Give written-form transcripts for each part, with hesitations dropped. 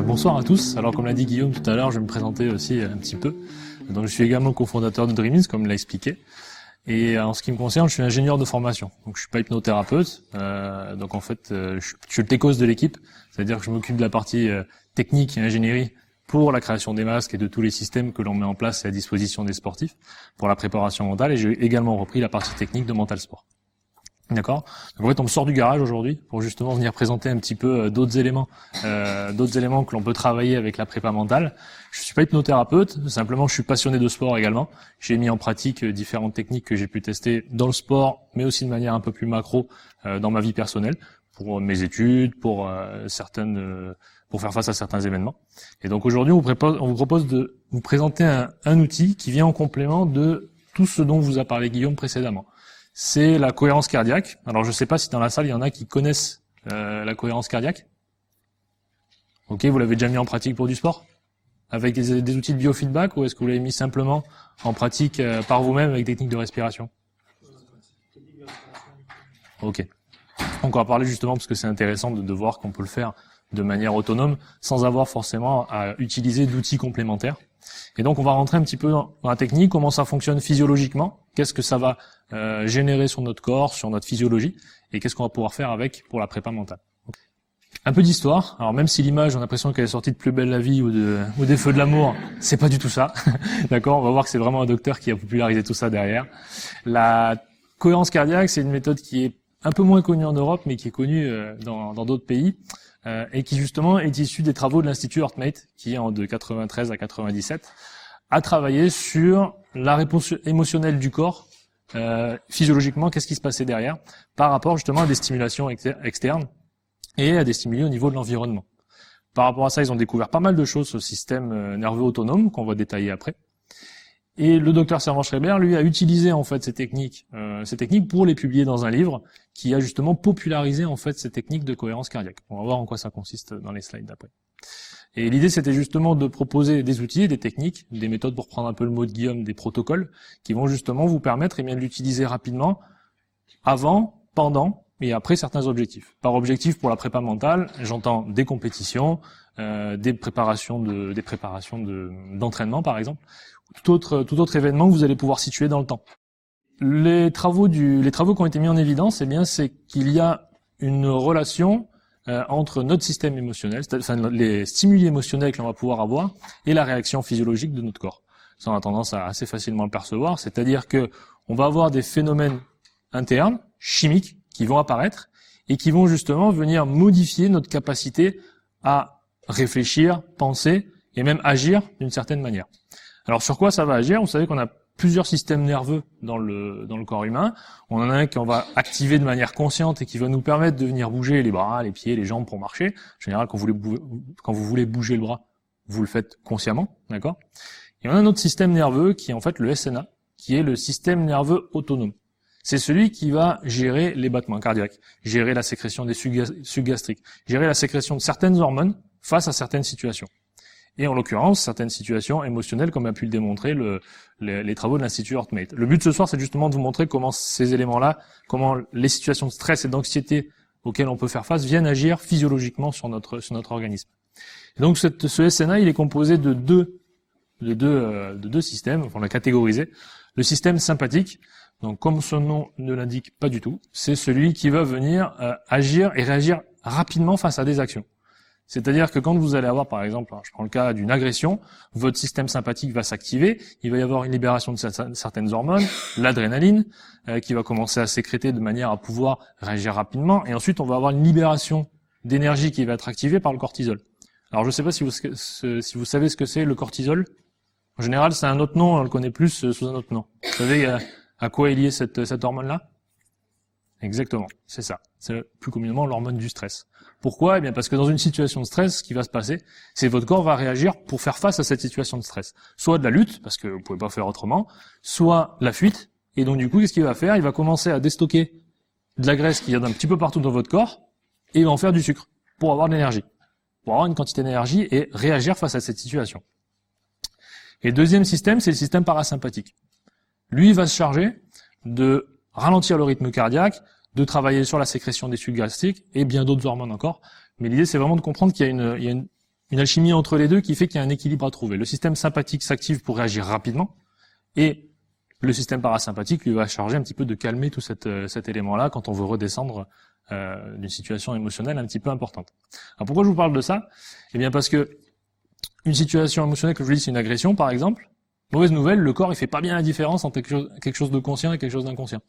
Bonsoir à tous. Alors comme l'a dit Guillaume tout à l'heure, je vais me présenter aussi un petit peu. Donc je suis également cofondateur de Dreamins, comme il l'a expliqué. Et en ce qui me concerne, je suis ingénieur de formation. Donc je suis pas hypnothérapeute. Donc en fait, je suis le techos de l'équipe, c'est-à-dire que je m'occupe de la partie technique et ingénierie pour la création des masques et de tous les systèmes que l'on met en place à disposition des sportifs pour la préparation mentale. Et j'ai également repris la partie technique de Mental Sport. D'accord. Donc en fait, on me sort du garage aujourd'hui pour justement venir présenter un petit peu d'autres éléments que l'on peut travailler avec la prépa mentale. Je suis pas hypnothérapeute, simplement je suis passionné de sport également. J'ai mis en pratique différentes techniques que j'ai pu tester dans le sport, mais aussi de manière un peu plus macro dans ma vie personnelle, pour mes études, pour faire face à certains événements. Et donc aujourd'hui, on vous propose de vous présenter un outil qui vient en complément de tout ce dont vous a parlé Guillaume précédemment. C'est la cohérence cardiaque. Alors je ne sais pas si dans la salle il y en a qui connaissent la cohérence cardiaque. Ok, vous l'avez déjà mis en pratique pour du sport avec des outils de biofeedback, ou est-ce que vous l'avez mis simplement en pratique par vous-même avec des techniques de respiration? Ok. Donc on va parler justement parce que c'est intéressant de voir qu'on peut le faire de manière autonome sans avoir forcément à utiliser d'outils complémentaires. Et donc on va rentrer un petit peu dans la technique, comment ça fonctionne physiologiquement, qu'est-ce que ça va générer sur notre corps, sur notre physiologie, et qu'est-ce qu'on va pouvoir faire avec pour la prépa mentale. Un peu d'histoire. Alors même si l'image, on a l'impression qu'elle est sortie de Plus belle la vie ou des Feux de l'amour, c'est pas du tout ça. D'accord, on va voir que c'est vraiment un docteur qui a popularisé tout ça derrière. La cohérence cardiaque, c'est une méthode qui est un peu moins connue en Europe, mais qui est connue dans d'autres pays. Et qui justement est issu des travaux de l'Institut HeartMate, qui de 93 à 97 a travaillé sur la réponse émotionnelle du corps, physiologiquement, qu'est-ce qui se passait derrière, par rapport justement à des stimulations externes et à des stimuli au niveau de l'environnement. Par rapport à ça, ils ont découvert pas mal de choses sur le système nerveux autonome, qu'on va détailler après. Et le docteur Servan-Schreiber, lui, a utilisé en fait ces techniques pour les publier dans un livre qui a justement popularisé en fait ces techniques de cohérence cardiaque. On va voir en quoi ça consiste dans les slides d'après. Et l'idée, c'était justement de proposer des outils, des techniques, des méthodes, pour prendre un peu le mot de Guillaume, des protocoles, qui vont justement vous permettre de l'utiliser rapidement, avant, pendant et après certains objectifs. Par objectif pour la prépa mentale, j'entends des compétitions, des préparations d'entraînement par exemple, tout autre événement que vous allez pouvoir situer dans le temps. Les travaux qui ont été mis en évidence, c'est qu'il y a une relation entre notre système émotionnel, enfin les stimuli émotionnels que l'on va pouvoir avoir, et la réaction physiologique de notre corps. Ça, on a tendance à assez facilement le percevoir, c'est-à-dire que on va avoir des phénomènes internes, chimiques, qui vont apparaître et qui vont justement venir modifier notre capacité à réfléchir, penser et même agir d'une certaine manière. Alors sur quoi ça va agir? Vous savez qu'on a plusieurs systèmes nerveux dans le corps humain. On en a un qu'on va activer de manière consciente et qui va nous permettre de venir bouger les bras, les pieds, les jambes pour marcher. En général, quand vous voulez bouger le bras, vous le faites consciemment, d'accord? Et on a un autre système nerveux qui est en fait le SNA, qui est le système nerveux autonome. C'est celui qui va gérer les battements cardiaques, gérer la sécrétion des sucs gastriques, gérer la sécrétion de certaines hormones face à certaines situations. Et en l'occurrence, certaines situations émotionnelles, comme a pu le démontrer les travaux de l'Institut HeartMate. Le but de ce soir, c'est justement de vous montrer comment ces éléments-là, comment les situations de stress et d'anxiété auxquelles on peut faire face viennent agir physiologiquement sur notre organisme. Et donc ce SNA, il est composé de deux systèmes, on l'a catégorisé. Le système sympathique, donc comme son nom ne l'indique pas du tout, c'est celui qui va venir agir et réagir rapidement face à des actions. C'est-à-dire que quand vous allez avoir, par exemple, je prends le cas d'une agression, votre système sympathique va s'activer, il va y avoir une libération de certaines hormones, l'adrénaline, qui va commencer à sécréter de manière à pouvoir réagir rapidement, et ensuite on va avoir une libération d'énergie qui va être activée par le cortisol. Alors je ne sais pas si vous savez ce que c'est le cortisol. En général, c'est un autre nom, on le connaît plus sous un autre nom. Vous savez à quoi est liée cette hormone-là? Exactement, c'est ça. C'est plus communément l'hormone du stress. Pourquoi? Eh bien parce que dans une situation de stress, ce qui va se passer, c'est que votre corps va réagir pour faire face à cette situation de stress. Soit de la lutte, parce que vous pouvez pas faire autrement, soit la fuite. Et donc du coup, qu'est-ce qu'il va faire? Il va commencer à déstocker de la graisse qu'il y a d'un petit peu partout dans votre corps, et il va en faire du sucre, pour avoir de l'énergie. Pour avoir une quantité d'énergie et réagir face à cette situation. Et le deuxième système, c'est le système parasympathique. Lui, il va se charger de ralentir le rythme cardiaque, de travailler sur la sécrétion des sucs gastriques et bien d'autres hormones encore. Mais l'idée, c'est vraiment de comprendre qu'il y a une alchimie entre les deux qui fait qu'il y a un équilibre à trouver. Le système sympathique s'active pour réagir rapidement, et le système parasympathique lui va charger un petit peu de calmer tout cet élément-là quand on veut redescendre d'une situation émotionnelle un petit peu importante. Alors pourquoi je vous parle de ça? Eh bien parce que une situation émotionnelle, comme je vous dis, c'est une agression par exemple. Mauvaise nouvelle, le corps il fait pas bien la différence entre quelque chose de conscient et quelque chose d'inconscient.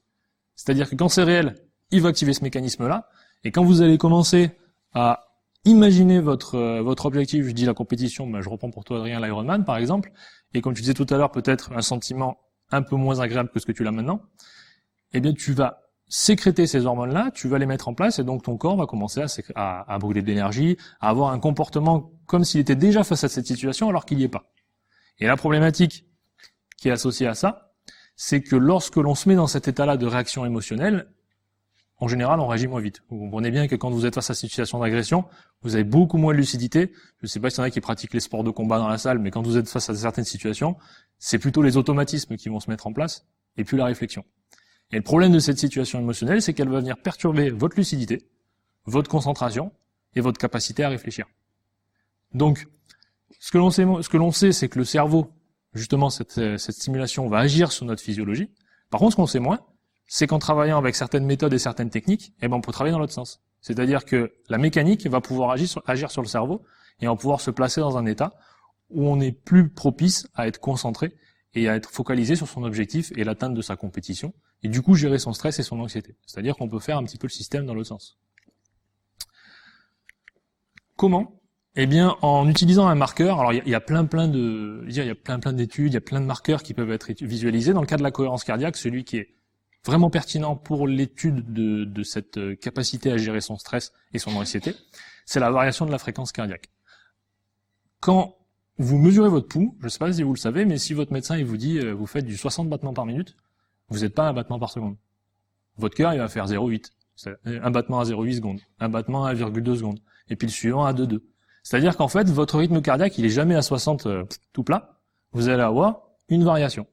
C'est-à-dire que quand c'est réel, il va activer ce mécanisme-là, et quand vous allez commencer à imaginer votre objectif, je dis la compétition, je reprends pour toi Adrien l'Ironman par exemple, et comme tu disais tout à l'heure, peut-être un sentiment un peu moins agréable que ce que tu l'as maintenant, eh bien tu vas sécréter ces hormones-là, tu vas les mettre en place, et donc ton corps va commencer à brûler de l'énergie, à avoir un comportement comme s'il était déjà face à cette situation alors qu'il n'y est pas. Et la problématique qui est associée à ça, c'est que lorsque l'on se met dans cet état-là de réaction émotionnelle, en général, on réagit moins vite. Vous comprenez bien que quand vous êtes face à cette situation d'agression, vous avez beaucoup moins de lucidité. Je ne sais pas s'il y en a qui pratiquent les sports de combat dans la salle, mais quand vous êtes face à certaines situations, c'est plutôt les automatismes qui vont se mettre en place, et plus la réflexion. Et le problème de cette situation émotionnelle, c'est qu'elle va venir perturber votre lucidité, votre concentration, et votre capacité à réfléchir. Donc, ce que l'on sait, c'est que le cerveau, justement, cette stimulation va agir sur notre physiologie. Par contre, ce qu'on sait moins, c'est qu'en travaillant avec certaines méthodes et certaines techniques, on peut travailler dans l'autre sens. C'est-à-dire que la mécanique va pouvoir agir sur le cerveau, et on va pouvoir se placer dans un état où on est plus propice à être concentré et à être focalisé sur son objectif et l'atteinte de sa compétition, et du coup gérer son stress et son anxiété. C'est-à-dire qu'on peut faire un petit peu le système dans l'autre sens. Comment? Eh bien, en utilisant un marqueur. Alors, il y a plein d'études, il y a plein de marqueurs qui peuvent être visualisés. Dans le cas de la cohérence cardiaque, celui qui est vraiment pertinent pour l'étude de cette capacité à gérer son stress et son anxiété, c'est la variation de la fréquence cardiaque. Quand vous mesurez votre pouls, je ne sais pas si vous le savez, mais si votre médecin il vous dit vous faites du 60 battements par minute, vous n'êtes pas à un battement par seconde. Votre cœur il va faire 0,8. Un battement à 0,8 secondes, un battement à 1,2 secondes, et puis le suivant à 2,2. C'est-à-dire qu'en fait, votre rythme cardiaque, il est jamais à 60 tout plat. Vous allez avoir une variation.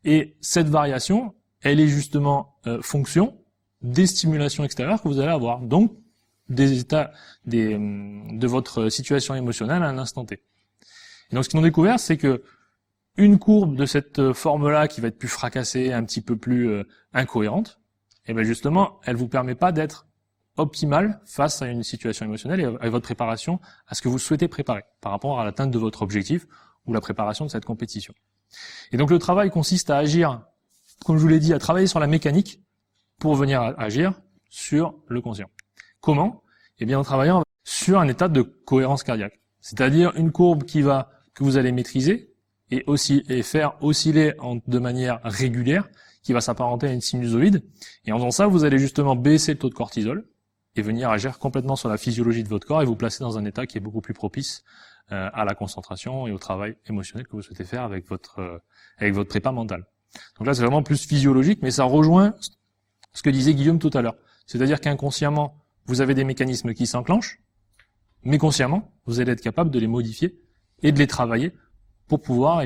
Et cette variation, elle est justement fonction des stimulations extérieures que vous allez avoir. Donc, des états de votre situation émotionnelle à un instant T. Et donc, ce qu'ils ont découvert, c'est que une courbe de cette forme-là, qui va être plus fracassée, un petit peu plus incohérente, et bien justement, elle vous permet pas d'être optimale face à une situation émotionnelle et à votre préparation, à ce que vous souhaitez préparer par rapport à l'atteinte de votre objectif ou la préparation de cette compétition. Et donc le travail consiste à agir, comme je vous l'ai dit, à travailler sur la mécanique pour venir agir sur le conscient. Comment? Eh bien en travaillant sur un état de cohérence cardiaque, c'est-à-dire une courbe que vous allez maîtriser et faire osciller de manière régulière, qui va s'apparenter à une sinusoïde. Et en faisant ça, vous allez justement baisser le taux de cortisol et venir agir complètement sur la physiologie de votre corps et vous placer dans un état qui est beaucoup plus propice à la concentration et au travail émotionnel que vous souhaitez faire avec votre prépa mentale. Donc là, c'est vraiment plus physiologique, mais ça rejoint ce que disait Guillaume tout à l'heure. C'est-à-dire qu'inconsciemment, vous avez des mécanismes qui s'enclenchent, mais consciemment, vous allez être capable de les modifier et de les travailler pour pouvoir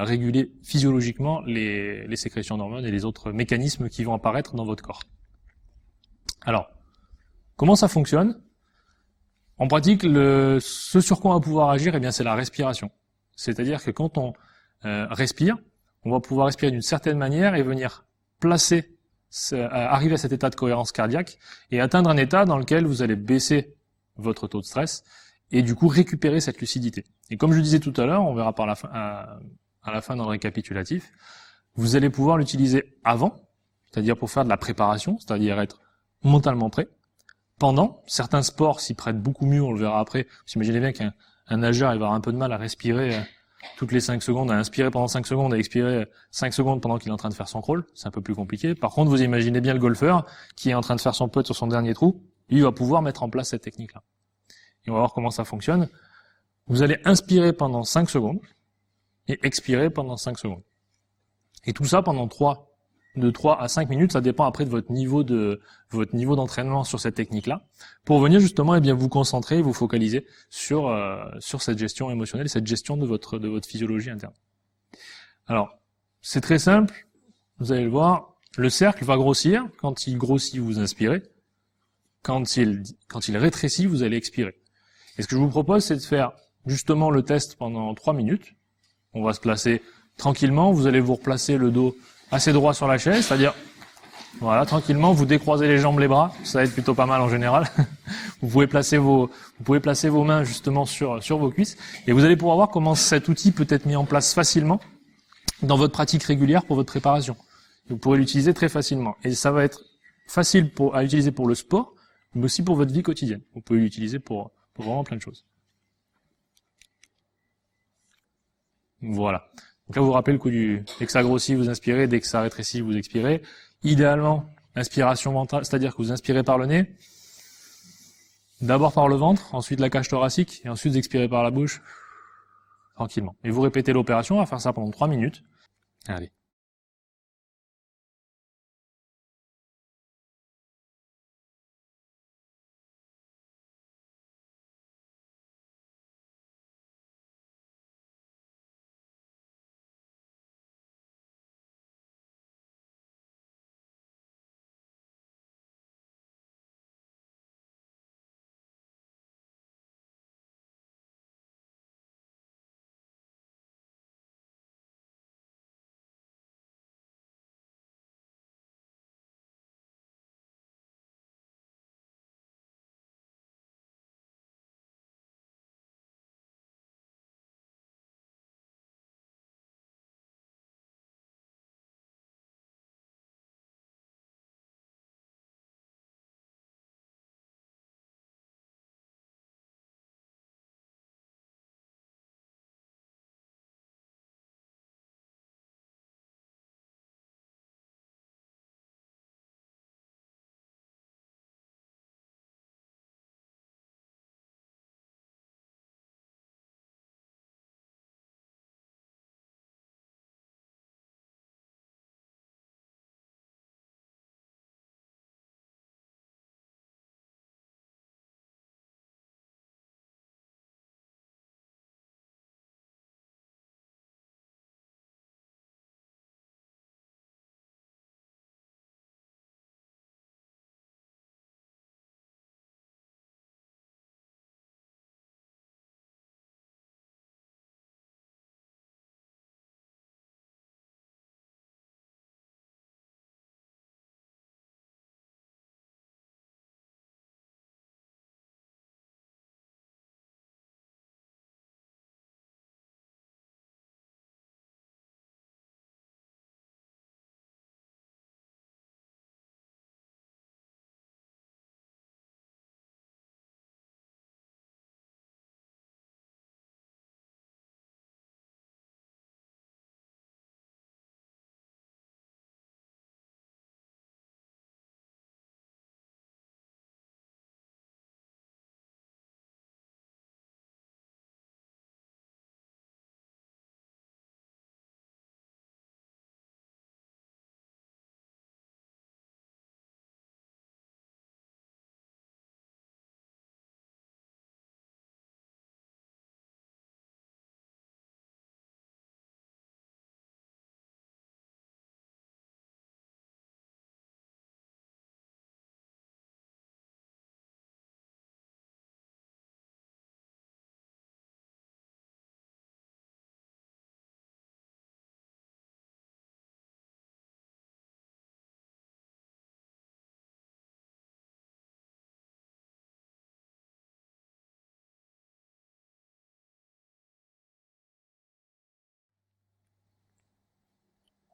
réguler physiologiquement les sécrétions d'hormones et les autres mécanismes qui vont apparaître dans votre corps. Alors, comment ça fonctionne? En pratique, ce sur quoi on va pouvoir agir, c'est la respiration. C'est-à-dire que quand on respire, on va pouvoir respirer d'une certaine manière et venir arriver à cet état de cohérence cardiaque et atteindre un état dans lequel vous allez baisser votre taux de stress et du coup récupérer cette lucidité. Et comme je disais tout à l'heure, on verra à la fin dans le récapitulatif, vous allez pouvoir l'utiliser avant, c'est-à-dire pour faire de la préparation, c'est-à-dire être mentalement prêt. Pendant, certains sports s'y prêtent beaucoup mieux, on le verra après. Vous imaginez bien qu'un nageur, il va avoir un peu de mal à respirer toutes les 5 secondes, à inspirer pendant 5 secondes, à expirer 5 secondes pendant qu'il est en train de faire son crawl. C'est un peu plus compliqué. Par contre, vous imaginez bien le golfeur qui est en train de faire son putt sur son dernier trou. Lui, il va pouvoir mettre en place cette technique-là. Et on va voir comment ça fonctionne. Vous allez inspirer pendant 5 secondes et expirer pendant 5 secondes. Et tout ça pendant de 3 à 5 minutes, ça dépend après de votre niveau d'entraînement sur cette technique-là, pour venir justement vous concentrer et vous focaliser sur cette gestion émotionnelle, cette gestion de votre physiologie interne. Alors, c'est très simple, vous allez le voir, le cercle va grossir, quand il grossit, vous inspirez, quand il rétrécit, vous allez expirer. Et ce que je vous propose, c'est de faire justement le test pendant 3 minutes. On va se placer tranquillement, vous allez vous replacer le dos assez droit sur la chaise, c'est-à-dire, voilà, tranquillement, vous décroisez les jambes, les bras, ça va être plutôt pas mal en général. Vous pouvez placer vos mains justement sur vos cuisses, et vous allez pouvoir voir comment cet outil peut être mis en place facilement dans votre pratique régulière pour votre préparation. Vous pourrez l'utiliser très facilement, et ça va être facile à utiliser pour le sport, mais aussi pour votre vie quotidienne. Vous pouvez l'utiliser pour vraiment plein de choses. Voilà. Donc là, vous vous rappelez le coup dès que ça grossit, vous inspirez, dès que ça rétrécit, vous expirez. Idéalement, inspiration ventrale, c'est-à-dire que vous inspirez par le nez, d'abord par le ventre, ensuite la cage thoracique, et ensuite vous expirez par la bouche, tranquillement. Et vous répétez l'opération, on va faire ça pendant 3 minutes. Allez.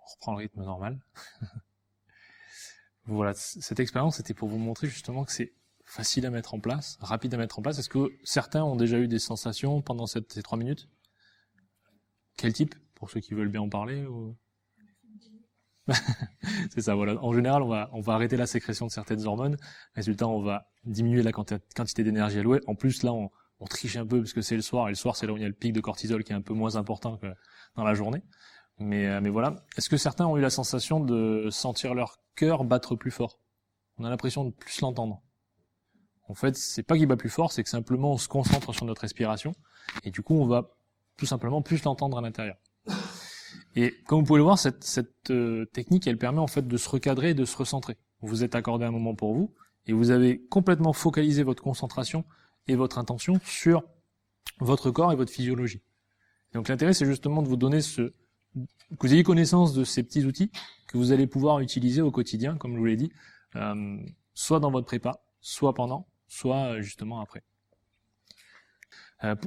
On reprend le rythme normal. Voilà, cette expérience était pour vous montrer justement que c'est facile à mettre en place, rapide à mettre en place. Est-ce que certains ont déjà eu des sensations pendant ces 3 minutes? Quel type? Pour ceux qui veulent bien en parler ou... C'est ça, voilà. En général, on va arrêter la sécrétion de certaines hormones. Résultat, on va diminuer la quantité d'énergie allouée. En plus, là, on triche un peu parce que c'est le soir, et le soir, c'est là où il y a le pic de cortisol qui est un peu moins important que dans la journée. Mais voilà. Est-ce que certains ont eu la sensation de sentir leur cœur battre plus fort? On a l'impression de plus l'entendre. En fait, c'est pas qu'il bat plus fort, c'est que simplement on se concentre sur notre respiration, et du coup, on va tout simplement plus l'entendre à l'intérieur. Et comme vous pouvez le voir, cette technique, elle permet en fait de se recadrer et de se recentrer. Vous êtes accordé un moment pour vous, et vous avez complètement focalisé votre concentration et votre intention sur votre corps et votre physiologie. Donc l'intérêt, c'est justement de vous donner que vous ayez connaissance de ces petits outils que vous allez pouvoir utiliser au quotidien, comme je vous l'ai dit, soit dans votre prépa, soit pendant, soit justement après.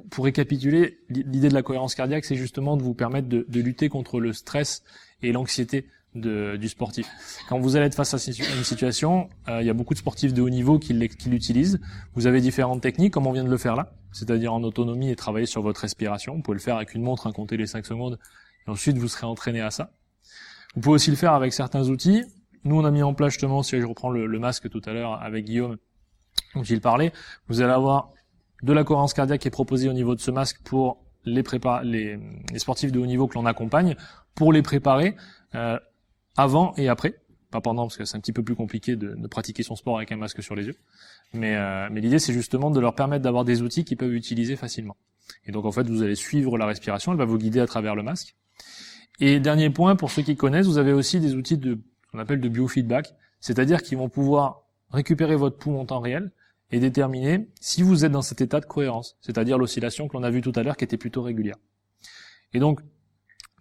Pour récapituler, l'idée de la cohérence cardiaque, c'est justement de vous permettre de lutter contre le stress et l'anxiété du sportif. Quand vous allez être face à une situation, il y a beaucoup de sportifs de haut niveau qui l'utilisent. Vous avez différentes techniques, comme on vient de le faire là, c'est-à-dire en autonomie et travailler sur votre respiration. Vous pouvez le faire avec une montre, compter les 5 secondes, et ensuite vous serez entraîné à ça. Vous pouvez aussi le faire avec certains outils. Nous, on a mis en place justement, si je reprends le masque tout à l'heure avec Guillaume, dont il parlait, vous allez avoir de la cohérence cardiaque qui est proposée au niveau de ce masque pour les sportifs de haut niveau que l'on accompagne, pour les préparer avant et après, pas pendant parce que c'est un petit peu plus compliqué de pratiquer son sport avec un masque sur les yeux, mais l'idée c'est justement de leur permettre d'avoir des outils qu'ils peuvent utiliser facilement. Et donc en fait vous allez suivre la respiration, elle va vous guider à travers le masque. Et dernier point, pour ceux qui connaissent, vous avez aussi des outils qu'on appelle de biofeedback, c'est-à-dire qu'ils vont pouvoir récupérer votre pouls en temps réel et déterminer si vous êtes dans cet état de cohérence, c'est-à-dire l'oscillation que l'on a vue tout à l'heure qui était plutôt régulière. Et donc,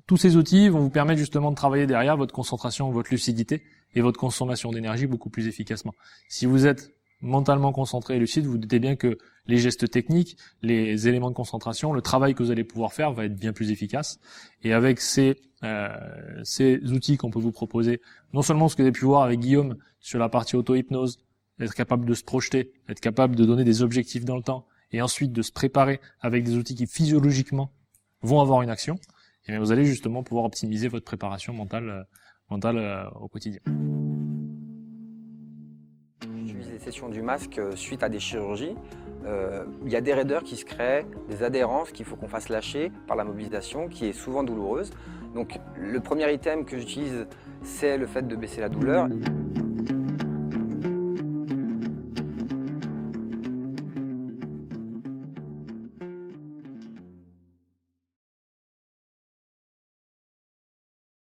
tous ces outils vont vous permettre justement de travailler derrière votre concentration, votre lucidité et votre consommation d'énergie beaucoup plus efficacement. Si vous êtes mentalement concentré et lucide, vous doutez bien que les gestes techniques, les éléments de concentration, le travail que vous allez pouvoir faire va être bien plus efficace. Et avec ces outils qu'on peut vous proposer, non seulement ce que vous avez pu voir avec Guillaume sur la partie auto-hypnose, être capable de se projeter, être capable de donner des objectifs dans le temps, et ensuite de se préparer avec des outils qui physiologiquement vont avoir une action, et bien vous allez justement pouvoir optimiser votre préparation mentale au quotidien. J'utilise les sessions du masque suite à des chirurgies. Il y a des raideurs qui se créent, des adhérences qu'il faut qu'on fasse lâcher par la mobilisation, qui est souvent douloureuse. Donc le premier item que j'utilise, c'est le fait de baisser la douleur.